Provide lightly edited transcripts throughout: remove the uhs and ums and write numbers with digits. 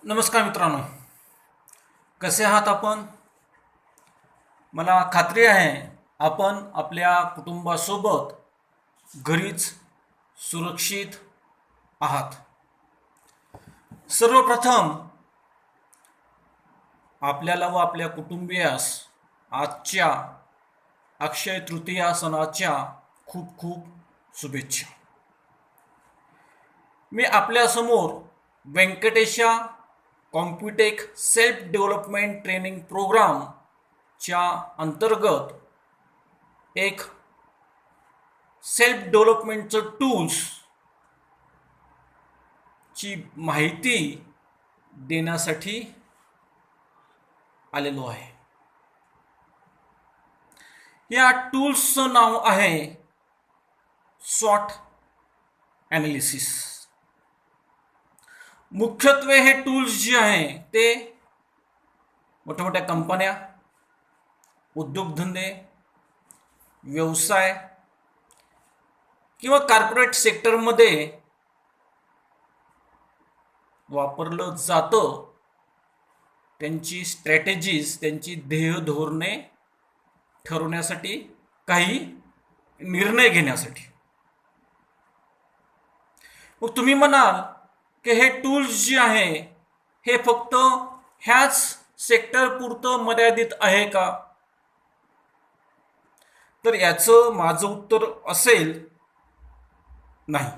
नमस्कार मित्रांनो, कसे आहात आपण? मला खात्री आहे आपण आपल्या कुटुंबासोबत घरीच सुरक्षित आहात. सर्वप्रथम आपल्याला व आपल्या कुटुंबियास आजच्या अक्षय तृतीया सणाच्या खूप खूप शुभेच्छा. मी आपल्यासमोर व्यंकटेशा कॉम्प्युटेक सेल्फ डेव्हलपमेंट ट्रेनिंग प्रोग्रामच्या अंतर्गत एक सेल्फ डेव्हलपमेंटचं टूल्सची माहिती देण्यासाठी आलेलो आहे. या टूल्सचं नाव आहे स्वॉट ॲनालिसिस. मुख्यत्वे हे टूल्स जे आहे ते मोठ्या मोठ्या कंपन्या, उद्योगधंदे, व्यवसाय किंवा कॉर्पोरेट सेक्टरमध्ये वापरलं जातं. त्यांची स्ट्रॅटेजीज, त्यांची ध्येय धोरणे ठरवण्यासाठी, काही निर्णय घेण्यासाठी. मग तुम्ही म्हणाल की हे टूल्स जे आहे हे फक्त ह्याच सेक्टर पुरतं मर्यादित आहे का? तर याचं माझं उत्तर असेल नाही.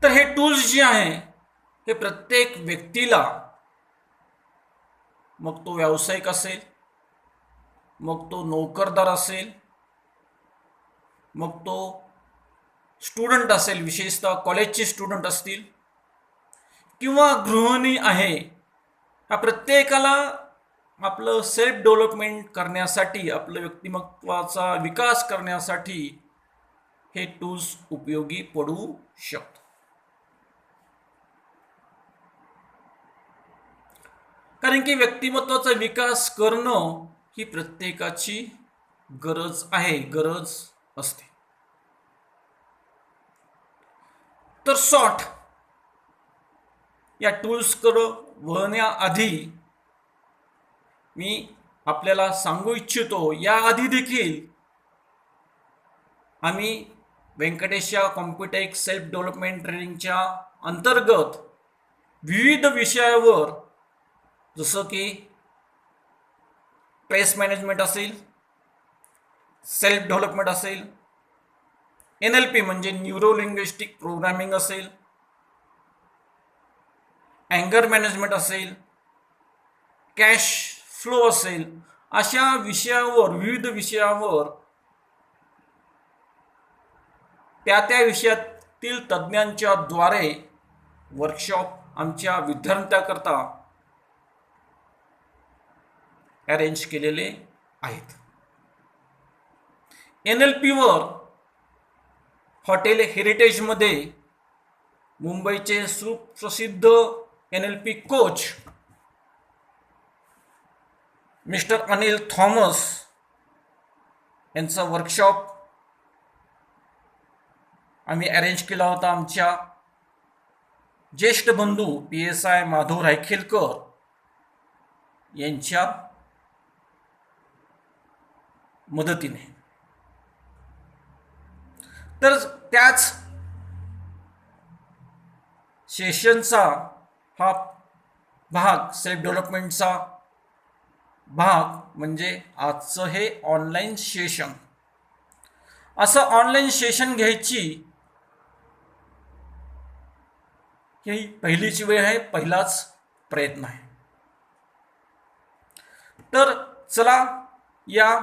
तर हे टूल्स जे आहे हे प्रत्येक व्यक्तीला, मग तो व्यावसायिक असेल, मग तो नोकरदार असेल, मग तो स्टुडंट असेल, विशेषतः कॉलेजचे स्टुडंट असतील, किंवा गृहिणी आहे, हा प्रत्येकाला आपलं सेल्फ डेव्हलपमेंट करण्यासाठी, आपलं व्यक्तिमत्वाचा विकास करण्यासाठी हे टूल्स उपयोगी पडू शकतात. कारण की व्यक्तिमत्वाचा विकास करणं ही प्रत्येकाची गरज आहे, गरज असते. तर सॉट या टूल्सकडे वळण्याआधी मी आपल्याला सांगू इच्छितो, याआधी देखील आम्ही व्यंकटेशा कॉम्प्युटेक सेल्फ डेव्हलपमेंट ट्रेनिंगच्या अंतर्गत विविध विषयावर, जसं की स्ट्रेस मॅनेजमेंट असेल, सेल्फ डेव्हलपमेंट असेल, NLP म्हणजे न्यूरो लिंग्विस्टिक प्रोग्रामिंग असेल, अँगर मॅनेजमेंट असेल, कॅश फ्लो असेल, अशा विषयावर, विविध विषयावर त्या विषयातील तज्ज्ञांच्या द्वारे वर्कशॉप आमच्या विद्यार्थ्यांकरता अरेंज केलेले आहेत. NLP वर हॉटेल हेरिटेजमध्ये मुंबईचे सुप्रसिद्ध NLP coach mister Anil Thomas यांचा वर्कशॉप आम्ही अरेंज केला होता. आमच्या ज्येष्ठ बंधू PSI माधव रायखेलकर यांच्या मदतीने. तर त्याच सेशनचा हा भाग, सेल्फ डेव्हलपमेंटचा भाग म्हणजे आजचं हे ऑनलाईन सेशन. असं ऑनलाईन सेशन घ्यायची ही पहिलीच वेळ आहे, पहिलाच प्रयत्न आहे. तर चला या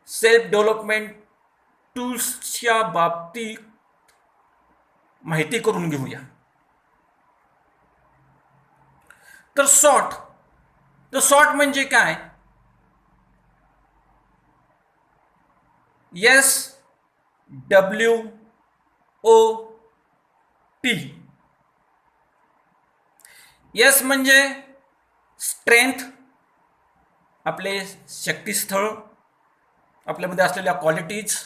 सेल्फ डेव्हलपमेंट टूल्सच्या बाबतीत माहिती करून घेऊया. तर सॉट म्हणजे काय? SWOT. S म्हणजे स्ट्रेंथ, आपले शक्तिस्थळ, आपल्यामध्ये असलेल्या क्वालिटीज.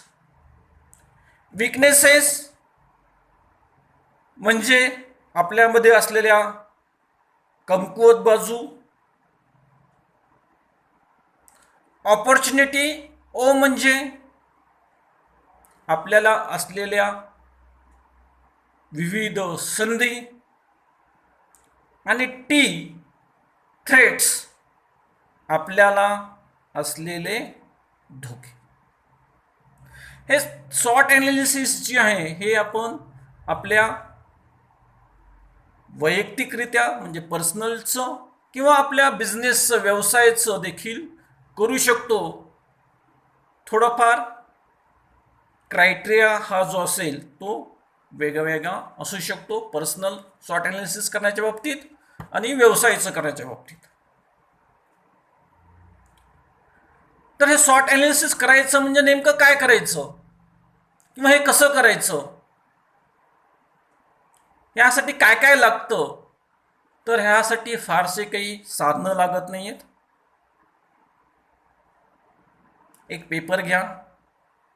विकनेसेस म्हणजे आपल्यामध्ये असलेल्या कमकुवत बाजू, ऑपॉर्च्युनिटी, ओ म्हणजे आपल्याला असलेल्या विविध संधी, आणि टी थ्रेट्स, आपल्याला असलेले धोके. हे सॉट ॲनालिसिस जे आहे हे आपण आपल्या वैयक्तिकरित्या म्हणजे पर्सनलचं किंवा आपल्या बिझनेसचं व्यवसायाचं देखील करू शकतो. थोडाफार क्रायटेरिया हा जो असेल तो वेगवेगळा असू शकतो पर्सनल सॉट ॲनालिसिस करण्याच्या बाबतीत आणि व्यवसायाचं करण्याच्या बाबतीत. तर हे सॉट ॲनालिसिस करायचं म्हणजे नेमकं काय करायचं किंवा हे कसं करायचं, यासाठी काय काय लागतं, तर ह्यासाठी फारसे काही साधनं लागत नाही आहेत. एक पेपर घ्या,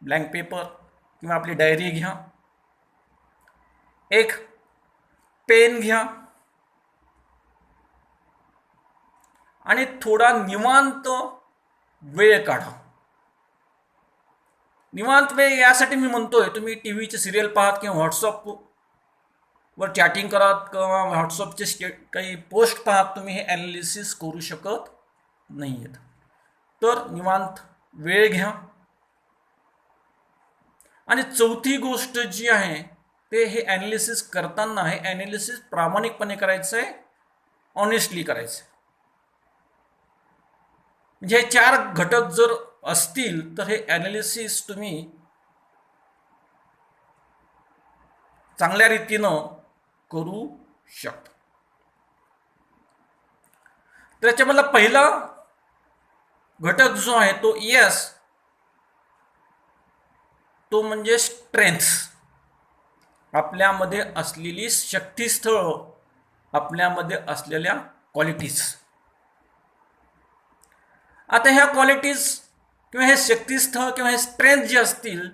ब्लँक पेपर किंवा आपली डायरी घ्या, एक पेन घ्या आणि थोडा निवांत वेळ काढा. निवांत वेळ यासाठी मी म्हणतोय, तुम्ही टीव्हीचे सिरियल पाहत किंवा व्हॉट्सअपवर चॅटिंग करत किंवा व्हॉट्सअपचे काही पोस्ट पाहत तुम्ही हे ॲनालिसिस करू शकत नाही आहेत. तर निवांत वेळ घ्या. आणि चौथी गोष्ट जी आहे ते हे ॲनालिसिस करताना हे ॲनालिसिस प्रामाणिकपणे करायचं आहे, ऑनेस्टली करायचं आहे. म्हणजे हे 4 घटक जर असतील तर हे ॲनालिसिस तुम्ही चांगल्या रीतीनं करू शकता. त्याच्यामधला पहिला घटक जो आहे तो यस, तो म्हणजे स्ट्रेंथ्स, आपल्यामध्ये असलेली शक्तिस्थळ, आपल्यामध्ये असलेल्या क्वालिटीज. आता ह्या क्वालिटीज किंवा हे शक्तिस्थळ किंवा हे स्ट्रेंथ जे असतील,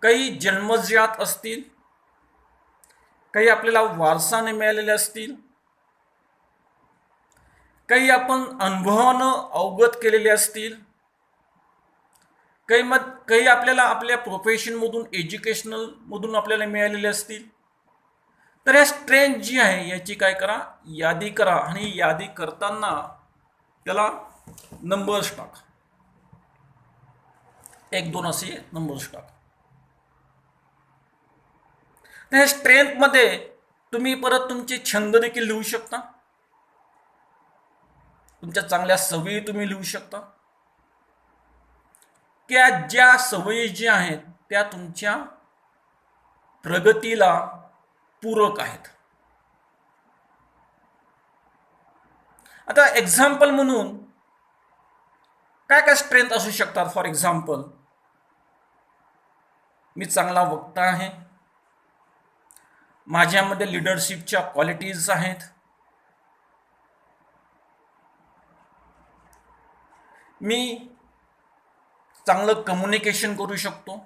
काही जन्मजात असतील, काही आपल्याला वारसाने मिळालेले असतील, काही आपण अनुभवानं अवगत केलेले असतील, काही आपल्याला आपल्या प्रोफेशनमधून एज्युकेशनलमधून आपल्याला मिळालेले असतील. तर या स्ट्रेंथ जी आहे याची काय करा, यादी करा आणि यादी करताना त्याला नंबर्स टाका, 1 2 असे नंबर्स टाका. तर ह्या स्ट्रेंथमध्ये तुम्ही परत तुमचे छंद देखील लिहू शकता, तुमच्या चांगल्या सवयी तुम्ही लिहू शकता, त्या ज्या सवयी ज्या आहेत त्या तुमच्या प्रगतीला पूरक आहेत. आता एक्झाम्पल म्हणून काय काय स्ट्रेंथ असू शकतात. फॉर एक्झाम्पल, मी चांगला वक्ता आहे, माझ्यामध्ये लिडरशिपच्या क्वालिटीज आहेत, मी चांगलं कम्युनिकेशन करू शकतो,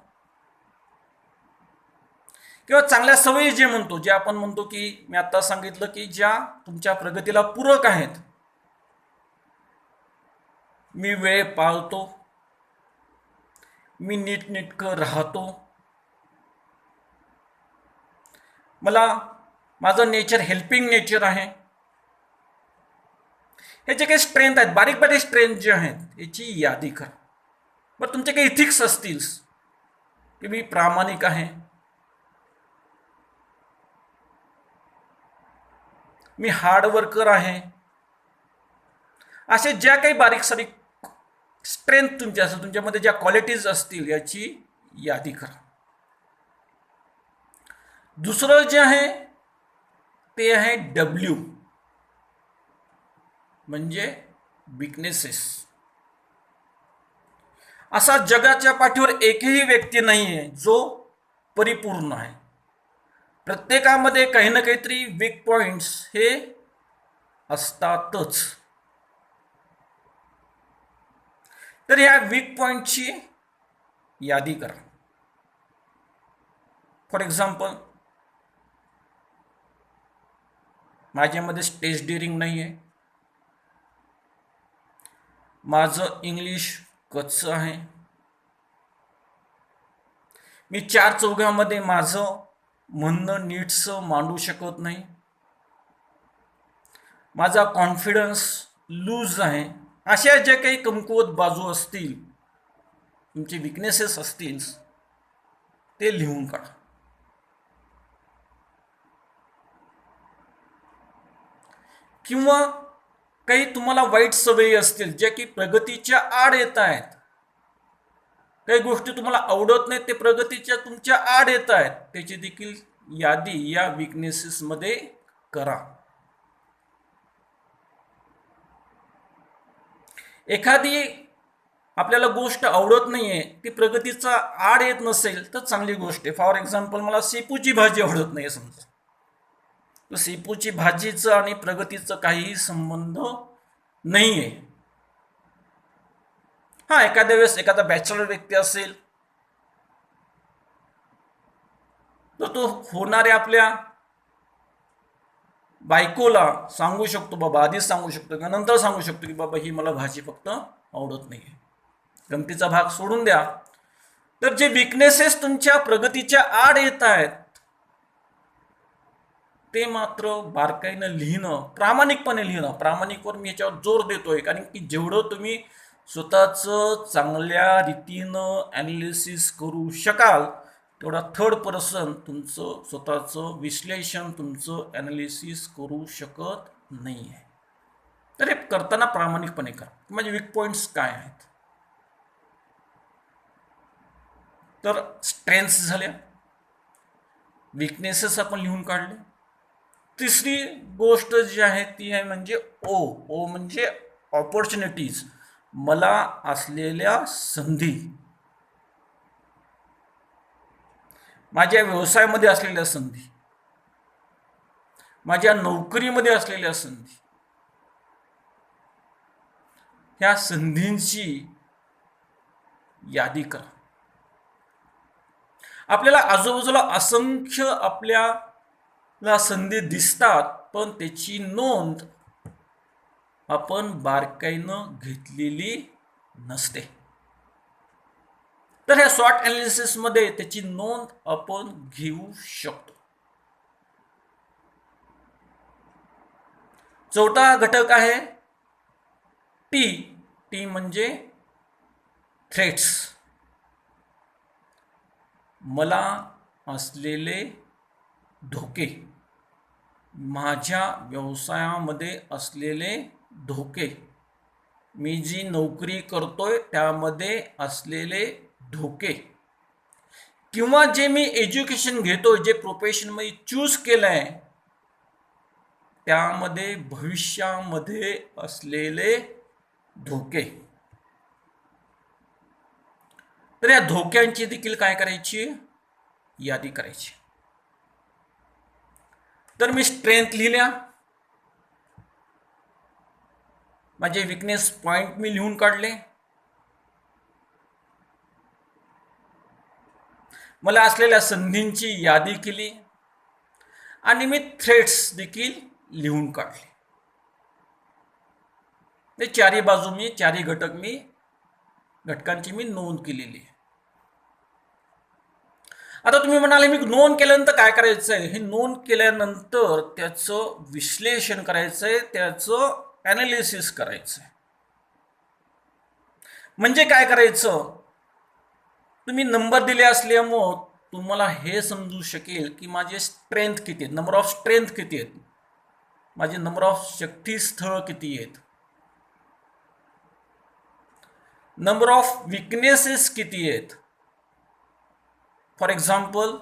किंवा चांगल्या सवयी जे म्हणतो, जे आपण म्हणतो की मी आता सांगितलं की ज्या तुमच्या प्रगतीला पूरक आहेत. मी वेळ पाळतो, मी नीटनेटकं राहतो, माझं नेचर हेल्पिंग नेचर आहे. हे जे काही स्ट्रेंथ आहेत, बारीक बारीक स्ट्रेंथ जे आहेत याची यादी करा. बरं, तुमचे काही इथिक्स असतील की मी प्रामाणिक आहे, मी हार्डवर्कर आहे, असे ज्या काही बारीक सारीक स्ट्रेंथ तुमच्या असतील, तुमच्यामध्ये ज्या क्वालिटीज असतील याची यादी करा. दुसरं जे आहे ते आहे डब्ल्यू, म्हणजे विकनेसेस. असा जगाच्या पाठीवर एकही व्यक्ती नाही आहे जो परिपूर्ण आहे. प्रत्येकामध्ये काही ना काहीतरी वीक पॉइंट्स हे असतातच. तर ह्या वीक पॉइंटची यादी करा. फॉर एक्झाम्पल, माझ्यामध्ये स्टेज डेअरिंग नाही आहे, माझं इंग्लिश कच्चं आहे, मी चार चौघामध्ये माझं म्हणणं नीटसं मांडू शकत नाही, माझा कॉन्फिडन्स लूज आहे. अशा ज्या काही कमकुवत बाजू असतील, तुमचे विकनेसेस असतील, ते लिहून काढा. किंवा काही तुम्हाला वाईट सवयी असतील ज्या की प्रगतीच्या आड येत आहेत, काही गोष्टी तुम्हाला आवडत नाहीत, ते प्रगतीच्या तुमच्या आड येत आहेत, त्याची देखील यादी या विकनेसेसमध्ये करा. एखादी आपल्याला गोष्ट आवडत नाहीये, ती प्रगतीचा आड येत नसेल तर चांगली गोष्ट आहे. फॉर एक्झाम्पल, मला शेपूची भाजी आवडत नाही समजा, तर शेपूची भाजीचं आणि प्रगतीचं काहीही संबंध नाहीये. हा, एखाद्या वेळेस एखादा बॅचलर व्यक्ती असेल तर तो होणाऱ्या आपल्या बायकोला सांगू शकतो, बाबा आधीच सांगू शकतो किंवा नंतर सांगू शकतो की बाबा ही मला भाजी फक्त आवडत नाहीये. गमतीचा भाग सोडून द्या. तर जे विकनेसेस तुमच्या प्रगतीच्या आड येत आहेत ते मात्र बारकाईनं लिहिणं, प्रामाणिकपणे लिहिणं. प्रामाणिकवर मी याच्यावर जोर देतोय, कारण की जेवढं तुम्ही स्वतःचं चांगल्या रीतीनं ॲनालिसिस करू शकाल तेवढा थर्ड पर्सन तुमचं स्वतःचं विश्लेषण, तुमचं ॲनालिसिस करू शकत नाही आहे. तर हे करताना प्रामाणिकपणे करा. म्हणजे वीक पॉईंट्स काय आहेत, तर स्ट्रेंथ्स झाल्या, विकनेसेस आपण लिहून काढले. तिसरी गोष्ट जी आहे ती आहे म्हणजे ओ म्हणजे ऑपॉर्च्युनिटीज, मला असलेल्या संधी, माझ्या व्यवसायामध्ये असलेल्या संधी, माझ्या नोकरीमध्ये असलेल्या संधी, ह्या संधींची यादी करा. आपल्याला आजूबाजूला असंख्य आपल्याला संधी दिसतात, पण त्याची नोंद आपण बारकाईनं घेतलेली नसते. तर ह्या शॉर्ट ॲनालिसिसमध्ये त्याची नोंद आपण घेऊ शकतो. चौथा घटक आहे टी म्हणजे थ्रेट्स, मला असलेले धोके, माझ्या व्यवसायामध्ये असलेले धोके, मी जी नोकरी करतोय त्यामध्ये असलेले धोके, किंवा जे मी एज्युकेशन घेतोय, जे प्रोफेशन मी चूज केलंय त्यामध्ये भविष्यामध्ये असलेले धोके. तर या धोक्यांची देखील काय करायची, यादी करायची. तर मी स्ट्रेंथ लिहिल्या, माझे विकनेस पॉइंट मी लिहून काढले, मला असलेल्या संधींची यादी केली आणि मी थ्रेट्स देखील लिहून काढले. ते चारी बाजू मी, चारी घटकांची मी नोंद केलेली आहे. आता तुम्ही म्हणाले मी नोंद केल्यानंतर काय करायचंय, हे नोंद केल्यानंतर त्याचं विश्लेषण करायचंय, त्याचं ॲनालिसिस करायचंय. म्हणजे काय करायचं, तुम्ही नंबर दिले असल्यामुळं तुम्हाला हे समजू शकेल की माझे स्ट्रेंथ किती आहेत, नंबर ऑफ स्ट्रेंथ किती आहेत, माझे नंबर ऑफ शक्तीस्थळ किती आहेत, नंबर ऑफ विकनेसेस किती आहेत. फॉर एक्झाम्पल,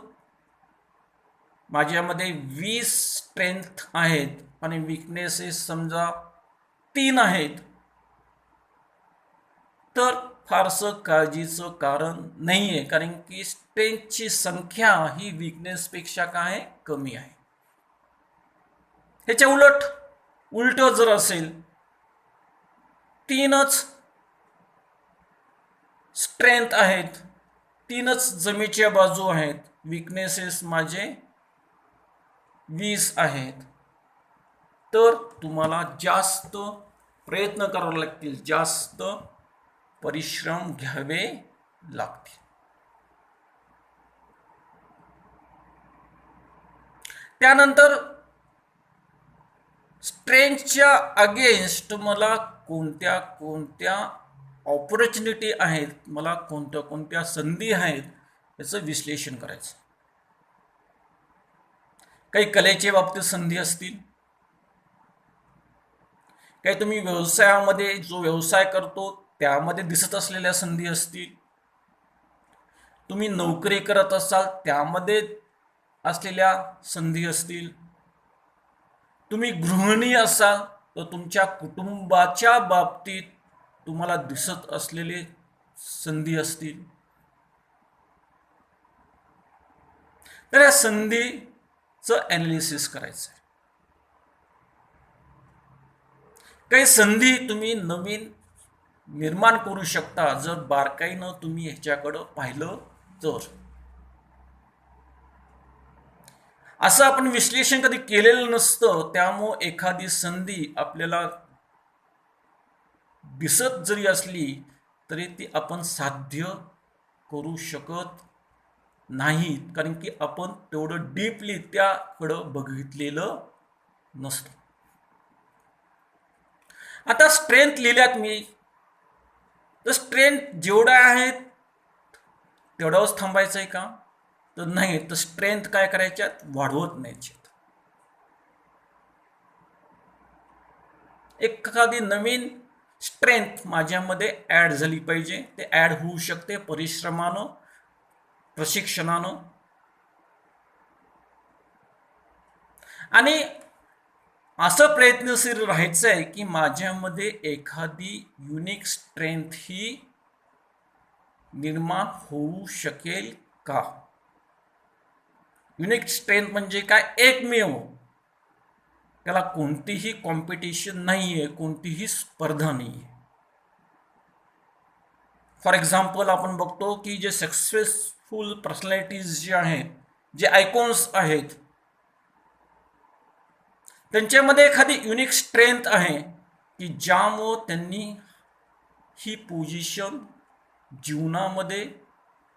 माझ्यामध्ये 20 स्ट्रेंथ आहेत आणि विकनेसेस समजा 3 आहेत, तर फारसं काळजीचं कारण नाही आहे, कारण की स्ट्रेंथची संख्या ही विकनेसपेक्षा काय कमी आहे. ह्याच्या उलट जर असेल, 3च स्ट्रेंथ आहेत, 3च जमेच्या बाजू आहेत, विकनेसेस माझे 20 आहेत, तर तुम्हाला जास्त प्रयत्न करावे लागतील, जास्त परिश्रम घ्यावे लागतील. त्यानंतर स्ट्रेंथच्या अगेन्स्ट मला कोणत्या कोणत्या ऑपॉर्च्युनिटी आहेत, मला कोणत्या कोणत्या संधी आहेत याचं विश्लेषण करायचं. काही कलेच्या बाबतीत संधी असतील, काही तुम्ही व्यवसायामध्ये जो व्यवसाय करतो त्यामध्ये दिसत असलेल्या संधी असतील, तुम्ही नोकरी करत असाल त्यामध्ये असलेल्या संधी असतील, तुम्ही गृहिणी असाल तर तुमच्या कुटुंबाच्या बाबतीत तुम्हाला दिसत असलेले संधी असतील. तर या संधीचं ॲनालिसिस करायचं आहे. काही संधी तुम्ही नवीन निर्माण करू शकता जर बारकाईनं तुम्ही ह्याच्याकडं पाहिलं तर. असं आपण विश्लेषण कधी केलेलं नसतं, त्यामुळं एखादी संधी आपल्याला दिसत जरी असली तरी ती आपण साध्य करू शकत नाही, कारण की आपण तेवढं डीपली त्याकडं बघितलेलं नसतं. आता स्ट्रेंथ लिहिल्यात मी, तर स्ट्रेंथ जेवढ्या आहेत तेवढ्यावरच थांबायचं आहे का? तर नाही, तर स्ट्रेंथ काय करायच्यात, वाढवत न्यायच्यात. एखादी नवीन स्ट्रेंथ माझ्यामध्ये ॲड झाली पाहिजे. ते ॲड होऊ शकते परिश्रमानं, प्रशिक्षणानं. आणि असं प्रयत्नशील राहायचं आहे की माझ्यामध्ये एखादी युनिक स्ट्रेंथ ही निर्माण होऊ शकेल का? युनिक स्ट्रेंथ म्हणजे काय, एकमेव, त्याला कोणतीही कॉम्पिटिशन नाही आहे, कोणतीही स्पर्धा नाही आहे. फॉर एक्झाम्पल आपण बघतो की जे सक्सेसफुल पर्सनॅलिटीज जे आहेत, जे आयकॉन्स आहेत, त्यांच्यामध्ये एखादी युनिक स्ट्रेंथ आहे की ज्यामुळं त्यांनी ही पोझिशन जीवनामध्ये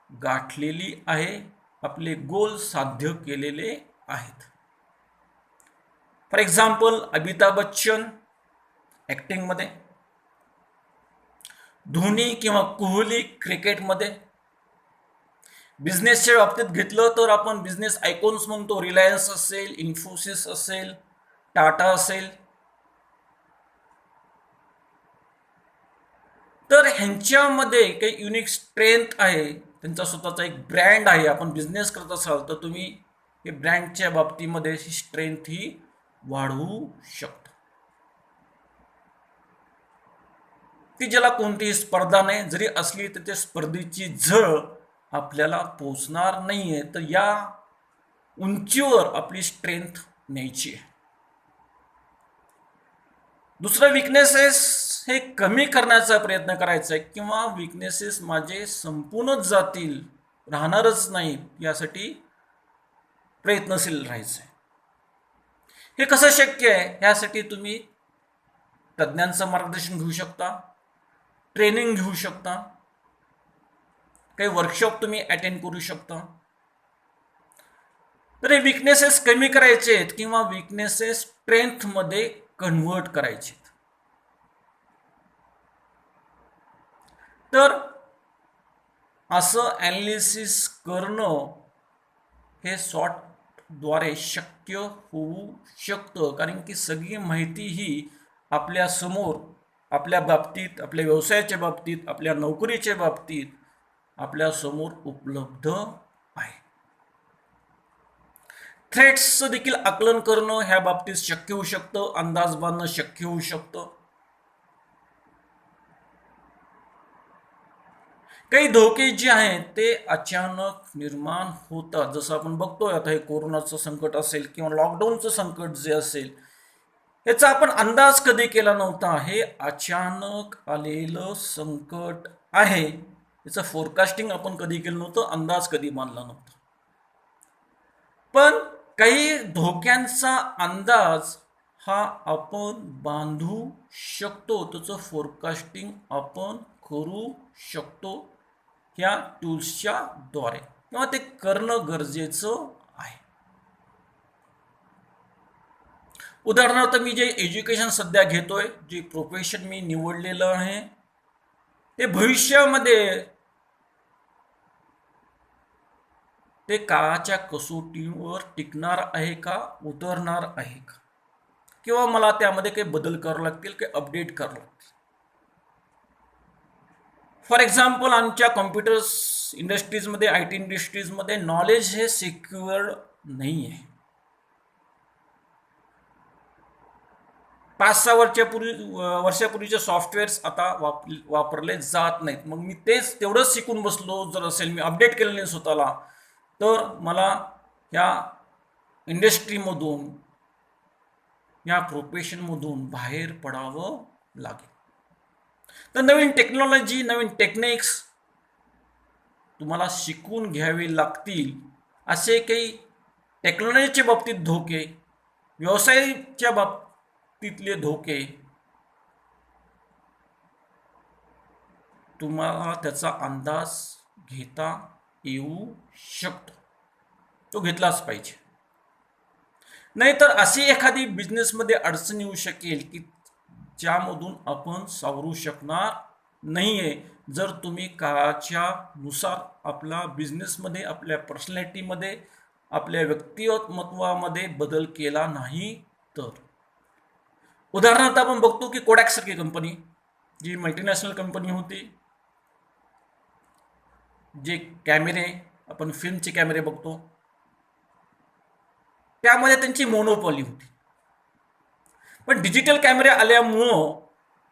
गाठलेली आहे, आपले गोल साध्य केलेले आहेत. फॉर एक्झाम्पल अमिताभ बच्चन ॲक्टिंगमध्ये, धोनी किंवा कोहली क्रिकेटमध्ये. बिझनेसच्या बाबतीत घेतलं तर आपण बिझनेस आयकॉन्स म्हणतो, रिलायन्स असेल, इन्फोसिस असेल, टाटा असेल. तर ह्यांच्यामध्ये काही युनिक स्ट्रेंथ आहे, त्यांचा स्वतःचा एक ब्रँड आहे. आपण बिझनेस करत असाल तर तुम्ही हे ब्रँडच्या बाबतीमध्ये ही स्ट्रेंथ ही वाढवू शकता. ती ज्याला कोणतीही स्पर्धा नाही, जरी असली तर त्या स्पर्धेची झळ आपल्याला पोचणार नाहीये. तर या उंचीवर आपली स्ट्रेंथ न्यायची आहे. दुसरं, विकनेसेस हे कमी करण्याचा प्रयत्न करायचा आहे, किंवा विकनेसेस माझे संपूर्णच जातील, राहणारच नाहीत, यासाठी प्रयत्नशील राहायचं आहे. हे कसं शक्य आहे? यासाठी तुम्ही तज्ज्ञांचं मार्गदर्शन घेऊ शकता, ट्रेनिंग घेऊ शकता, काही वर्कशॉप तुम्ही अटेंड करू शकता. तर हे विकनेसेस कमी करायचे आहेत किंवा विकनेसेस स्ट्रेंथमध्ये कन्व्हर्ट करायचे. तर असं ॲनालिसिस करणं हे सॉर्टद्वारे शक्य होऊ शकतं, कारण की सगळी माहिती ही आपल्या समोर, आपल्या बाबतीत, आपल्या व्यवसायाच्या बाबतीत, आपल्या नोकरीच्या बाबतीत आपल्या समोर उपलब्ध आहे. थ्रेट्सचं देखील आकलन करणं ह्या बाबतीत शक्य होऊ शकतं, अंदाज बांधणं शक्य होऊ शकतं. काही धोके जे आहेत ते अचानक निर्माण होतात. जसं आपण बघतोय आता हे कोरोनाचं संकट असेल किंवा लॉकडाऊनचं संकट जे असेल, याचा आपण अंदाज कधी केला नव्हता. हे अचानक आलेलं संकट आहे, याचं फोरकास्टिंग आपण कधी केलं नव्हतं, अंदाज कधी बांधला नव्हता. पण काही धोक्यांचा अंदाज हा आपण बांधू शकतो, त्याचं फोरकास्टिंग आपण करू शकतो ह्या टूल्सच्या द्वारे, किंवा ते करणं गरजेचं आहे. उदाहरणार्थ मी जे एज्युकेशन सध्या घेतोय, जे प्रोफेशन मी निवडलेलं आहे, ते भविष्यामध्ये ते काळाच्या कसोटीवर टिकणार आहे का, उतरणार आहे का, किंवा मला त्यामध्ये काही बदल करावे लागतील, काही अपडेट करावे लागतील. फॉर एक्झाम्पल, आमच्या कॉम्प्युटर्स इंडस्ट्रीजमध्ये, आय टी इंडस्ट्रीजमध्ये नॉलेज हे सिक्युअर्ड नाही आहे. 5-6 वर्षापूर्वीचे सॉफ्टवेअर्स आता वापरले जात नाहीत. मग मी तेच तेवढंच शिकून बसलो जर असेल, मी अपडेट केलं नाही स्वतःला, तर मला ह्या इंडस्ट्रीमधून, या प्रोफेशनमधून बाहेर पडावं लागेल. तर नवीन टेक्नॉलॉजी, नवीन टेक्निक्स तुम्हाला शिकून घ्यावे लागतील. असे काही टेक्नॉलॉजीच्या बाबतीत धोके, व्यवसायाच्या बाबतीतले धोके तुम्हाला त्याचा अंदाज घेता येऊ शकतो, तो घेतलाच पाहिजे. नाहीतर अशी एखादी बिझनेसमध्ये अडचण येऊ शकेल की ज्यामधून आपण सावरू शकणार नाहीये, जर तुम्ही काळाच्या नुसार आपला बिझनेसमध्ये, आपल्या पर्सनॅलिटीमध्ये, आपल्या व्यक्तिमत्वामध्ये बदल केला नाही तर. उदाहरणार्थ आपण बघतो की कोडॅक सारखी कंपनी, जी मल्टीनॅशनल कंपनी होती, जे कॅमेरे, आपण फिल्मचे कॅमेरे बघतो, त्यामध्ये त्यांची मोनोपॉली होती. पण डिजिटल कॅमेरे आल्यामुळं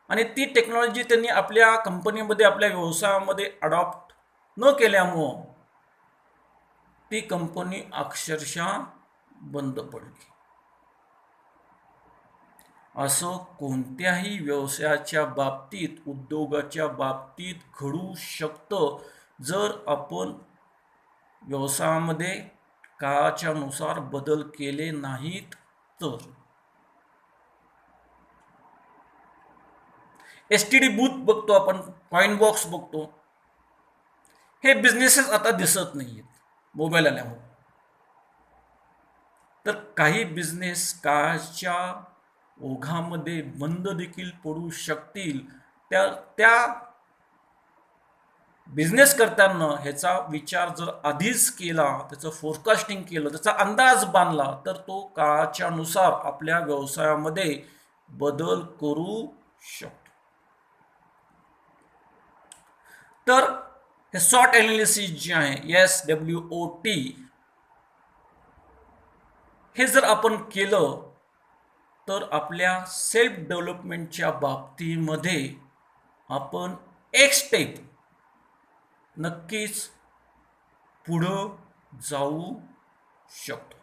आणि ती टेक्नॉलॉजी त्यांनी आपल्या कंपनीमध्ये, आपल्या व्यवसायामध्ये अडॉप्ट न केल्यामुळं ती कंपनी अक्षरशः बंद पडली. असं कोणत्याही व्यवसायाच्या बाबतीत, उद्योगाच्या बाबतीत घडू शकतं, जर आपण व्यवसायामध्ये काळाच्या नुसार बदल केले नाहीत तर. STD बूथ बघतो आपण, कॉइन बॉक्स बघतो, हे बिझनेसेस आता दिसत नाहीत मोबाईल आल्यामुळे. तर काही बिझनेस काळाच्या ओघामध्ये बंद देखील पडू शकतील. त्या बिझनेस करताना ह्याचा विचार जर आधीच केला, त्याचं फोरकास्टिंग केलं, त्याचा अंदाज बांधला, तर तो काळाच्या नुसार आपल्या व्यवसायामध्ये बदल करू शकतो. तर हे SWOT ॲनालिसिस जे आहे, SWOT, हे जर आपण केलं तर आपल्या सेल्फ डेव्हलपमेंटच्या बाबतीमध्ये आपण एक स्टेप नक्कीच पुढं जाऊ शकतो,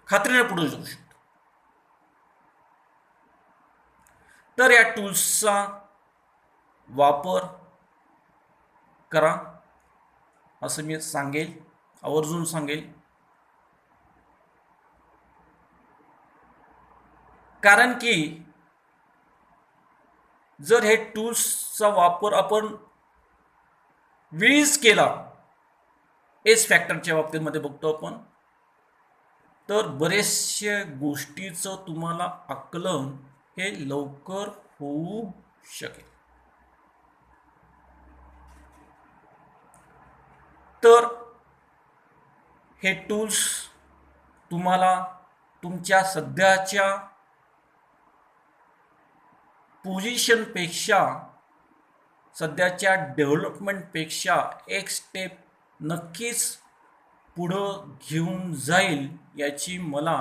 खात्रीने पुढे जाऊ शकतो. तर या टूल्सचा वापर करा असं मी सांगेल, आवर्जून सांगेल. कारण की जर हे टूल्सचा वापर आपण वेळीच केला, एज फॅक्टरच्या बाबतीमध्ये बघतो आपण, तर बरेचशा गोष्टीचं तुम्हाला आकलन हे लवकर होऊ शकेल. तर हे टूल्स तुम्हाला तुमच्या सध्याच्या पोझिशनपेक्षा, सध्याच्या डेव्हलपमेंटपेक्षा एक स्टेप नक्कीच पुढं घेऊन जाईल याची मला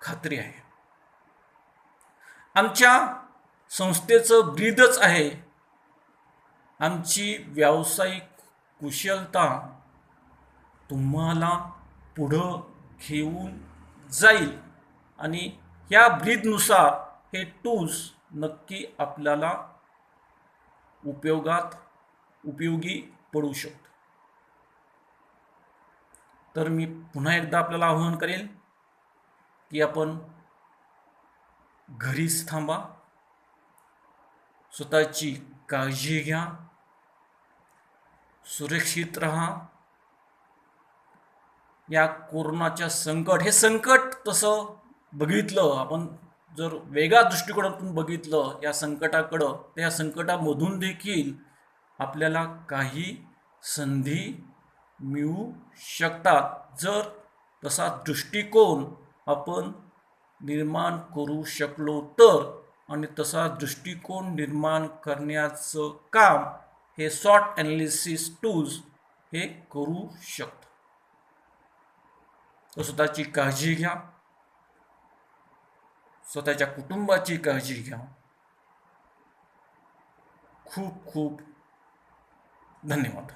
खात्री आहे. आमच्या संस्थेचं ब्रीदच आहे, आमची व्यावसायिक कुशलता तुम्हाला पुढं घेऊन जाईल आणि ह्या ब्रीदनुसार हे टूल्स नक्की आपल्याला उपयोगी पडू शकतो. तर मी पुन्हा एकदा आपल्याला आवाहन करेल की आपण घरीच थांबा, स्वतःची काळजी घ्या, सुरक्षित राहा. या कोरोनाच्या संकट, हे संकट तसं बघितलं आपण, जर वेगळ्या दृष्टिकोनातून बघितलं या संकटाकडं, त्या संकटामधून देखील आपल्याला काही संधी मिळू शकतात, जर तसा दृष्टिकोन आपण निर्माण करू शकलो तर. आणि तसा दृष्टिकोन निर्माण करण्याचं काम हे शॉर्ट ॲनालिसिस टूल्स हे करू शकतं. तर स्वतःची काळजी घ्या, स्वतःच्या कुटुंबाची काळजी घ्या. खूप खूप धन्यवाद.